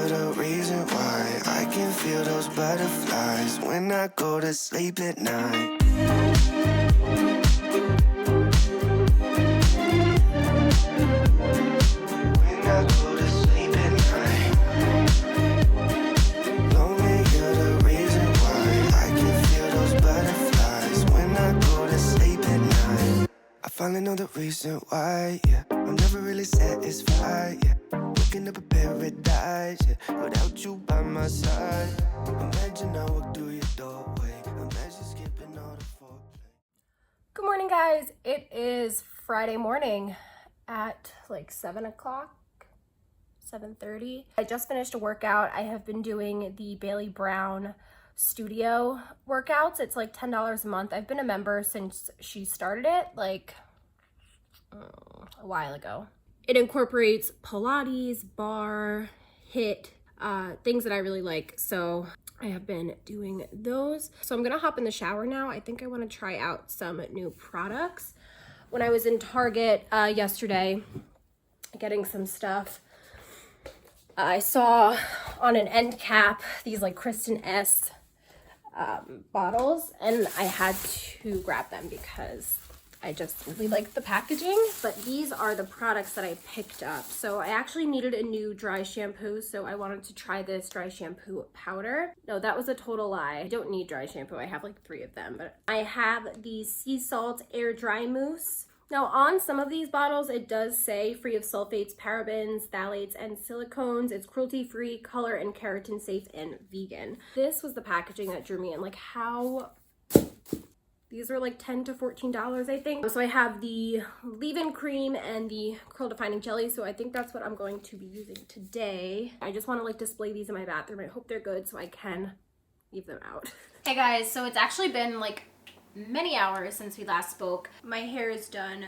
you're the reason why I can feel those butterflies when I go to sleep at night. When I go to sleep at night. Lonely, you're the reason why I can feel those butterflies when I go to sleep at night. I finally know the reason why, yeah. I'm never really satisfied, yeah. Waking up a paradise, yeah, without you by my side. Imagine I walk through your doorway. Imagine skipping all the foreplay. Good morning, guys. It is Friday morning at like 7 o'clock, 7:30. I just finished a workout. I have been doing the Bailey Brown studio workouts. It's like $10 a month. I've been a member since she started it like a while ago. It incorporates Pilates, bar, HIIT, things that I really like. So I have been doing those. So I'm gonna hop in the shower now. I think I wanna try out some new products. When I was in Target yesterday getting some stuff, I saw on an end cap these like Kristen S bottles, and I had to grab them because I just really like the packaging. But these are the products that I picked up. So I actually needed a new dry shampoo, so I wanted to try this dry shampoo powder. No, that was a total lie. I don't need dry shampoo. I have like 3 of them. But I have the sea salt air dry mousse. Now on some of these bottles, it does say free of sulfates, parabens, phthalates, and silicones. It's cruelty-free, color and keratin safe, and vegan. This was the packaging that drew me in. Like how... These are like $10 to $14, I think. So I have the leave-in cream and the curl defining jelly. So I think that's what I'm going to be using today. I just want to like display these in my bathroom. I hope they're good so I can leave them out. Hey guys, so it's actually been like many hours since we last spoke. My hair is done.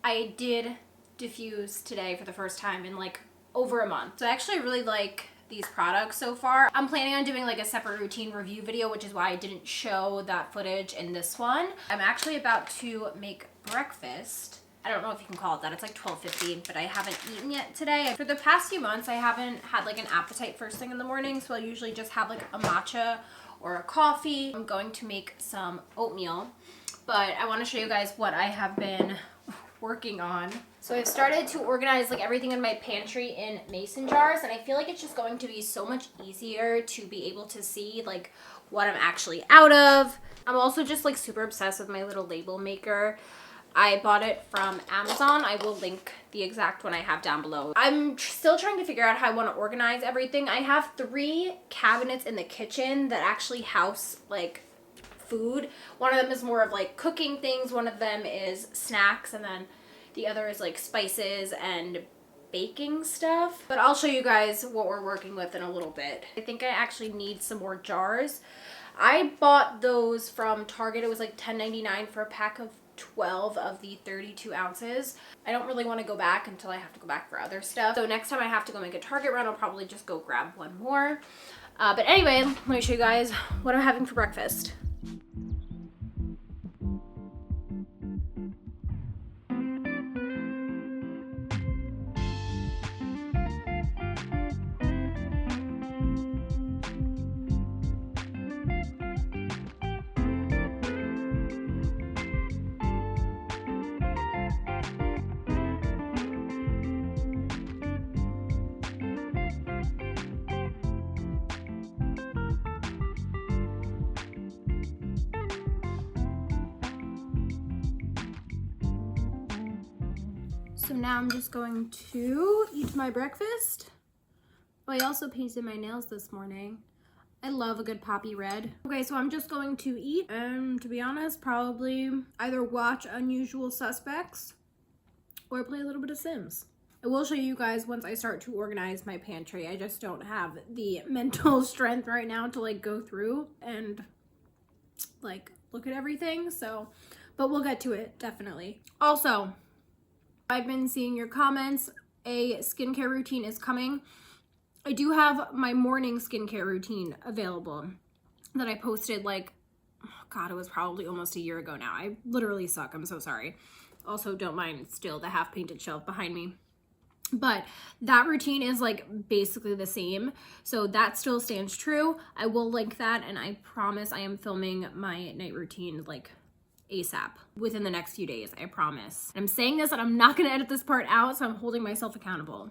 I did diffuse today for the first time in like over a month. So I actually really like these products so far. I'm planning on doing like a separate routine review video, which is why I didn't show that footage in this one. I'm actually about to make breakfast. I don't know if you can call it that. It's like 12:50, but I haven't eaten yet today. For the past few months, I haven't had like an appetite first thing in the morning, so I usually just have like a matcha or a coffee. I'm going to make some oatmeal, but I want to show you guys what I have been working on. So I've started to organize like everything in my pantry in mason jars, and I feel like it's just going to be so much easier to be able to see like what I'm actually out of. I'm also just like super obsessed with my little label maker. I bought it from Amazon. I will link the exact one I have down below. I'm still trying to figure out how I want to organize everything. I have 3 cabinets in the kitchen that actually house like food. One of them is more of like cooking things, one of them is snacks, and then the other is like spices and baking stuff. But I'll show you guys what we're working with in a little bit. I think I actually need some more jars. I bought those from Target. It was like $10.99 for a pack of 12 of the 32 ounces. I don't really want to go back until I have to go back for other stuff. So next time I have to go make a Target run, I'll probably just go grab one more. But anyway, let me show you guys what I'm having for breakfast. So now I'm just going to eat my breakfast. Oh, I also painted my nails this morning. I love a good poppy red. Okay, so I'm just going to eat and, to be honest, probably either watch Unusual Suspects or play a little bit of Sims. I will show you guys once I start to organize my pantry. I just don't have the mental strength right now to like go through and like look at everything. So, but we'll get to it definitely. Also, I've been seeing your comments. A skincare routine is coming. I do have my morning skincare routine available that I posted like, oh God, it was probably almost a year ago now. I literally suck. I'm so sorry. Also, don't mind still the half painted shelf behind me. But that routine is like basically the same. So that still stands true. I will link that, and I promise I am filming my night routine like ASAP within the next few days. I promise. I'm saying this and I'm not gonna edit this part out, so I'm holding myself accountable.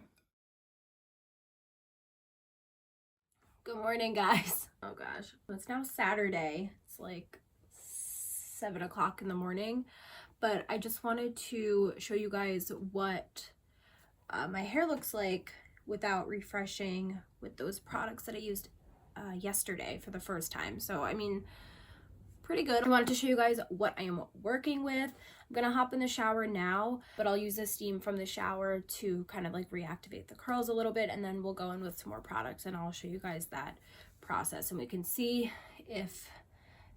Good morning, guys. Oh gosh, it's now Saturday. It's like 7 o'clock in the morning, but I just wanted to show you guys what my hair looks like without refreshing with those products that I used yesterday for the first time. So I mean, pretty good. I wanted to show you guys what I am working with. I'm gonna hop in the shower now, but I'll use the steam from the shower to kind of like reactivate the curls a little bit, and then we'll go in with some more products and I'll show you guys that process and we can see if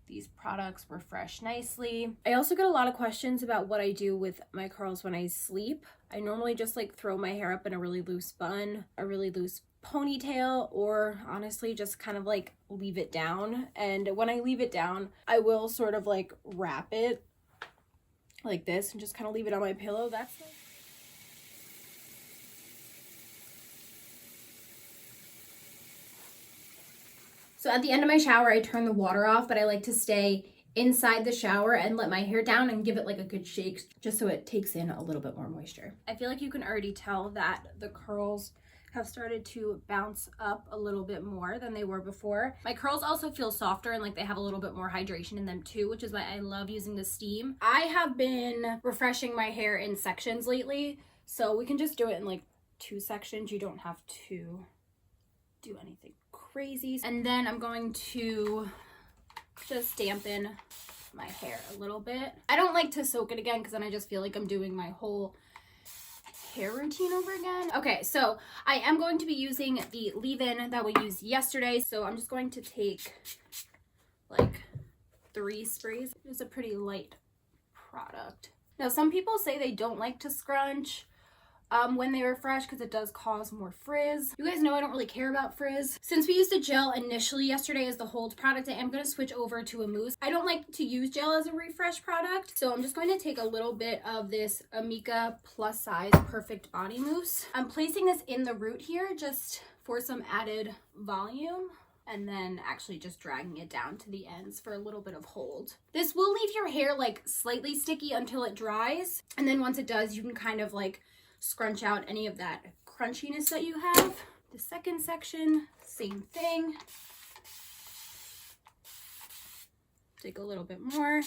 these products refresh nicely. I also get a lot of questions about what I do with my curls when I sleep. I normally just like throw my hair up in a really loose bun, a really loose ponytail, or honestly just kind of like leave it down. And when I leave it down, I will sort of like wrap it like this and just kind of leave it on my pillow. That's like So at the end of my shower, I turn the water off, but I like to stay inside the shower and let my hair down and give it like a good shake just so it takes in a little bit more moisture. I feel like you can already tell that the curls have started to bounce up a little bit more than they were before. My curls also feel softer and like they have a little bit more hydration in them too, which is why I love using the steam. I have been refreshing my hair in sections lately, so we can just do it in like 2 sections. You don't have to do anything crazy. And then I'm going to just dampen my hair a little bit. I don't like to soak it again because then I just feel like I'm doing my whole hair routine over again. Okay, so I am going to be using the leave-in that we used yesterday. So I'm just going to take like 3 sprays. It's a pretty light product. Now, some people say they don't like to scrunch when they refresh because it does cause more frizz. You guys know I don't really care about frizz. Since we used a gel initially yesterday as the hold product, I am going to switch over to a mousse. I don't like to use gel as a refresh product, so I'm just going to take a little bit of this Amika Plus Size Perfect Body Mousse. I'm placing this in the root here just for some added volume, and then actually just dragging it down to the ends for a little bit of hold. This will leave your hair like slightly sticky until it dries, and then once it does, you can kind of like scrunch out any of that crunchiness that you have. The second section, same thing. Take a little bit more.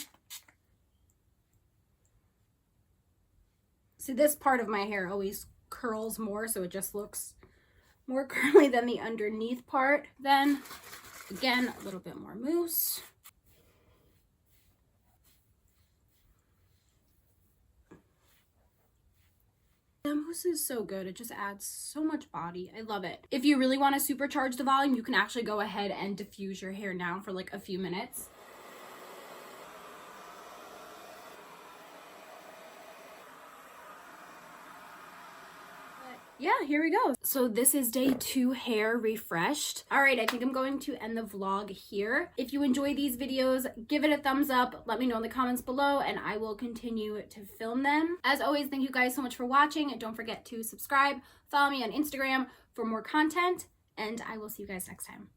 See, this part of my hair always curls more, so it just looks more curly than the underneath part. Then, again, a little bit more mousse. The mousse is so good. It just adds so much body. I love it. If you really want to supercharge the volume, you can actually go ahead and diffuse your hair now for like a few minutes. Yeah, here we go. So this is day 2 hair refreshed. All right, I think I'm going to end the vlog here. If you enjoy these videos, give it a thumbs up. Let me know in the comments below and I will continue to film them. As always, thank you guys so much for watching. Don't forget to subscribe, follow me on Instagram for more content, and I will see you guys next time.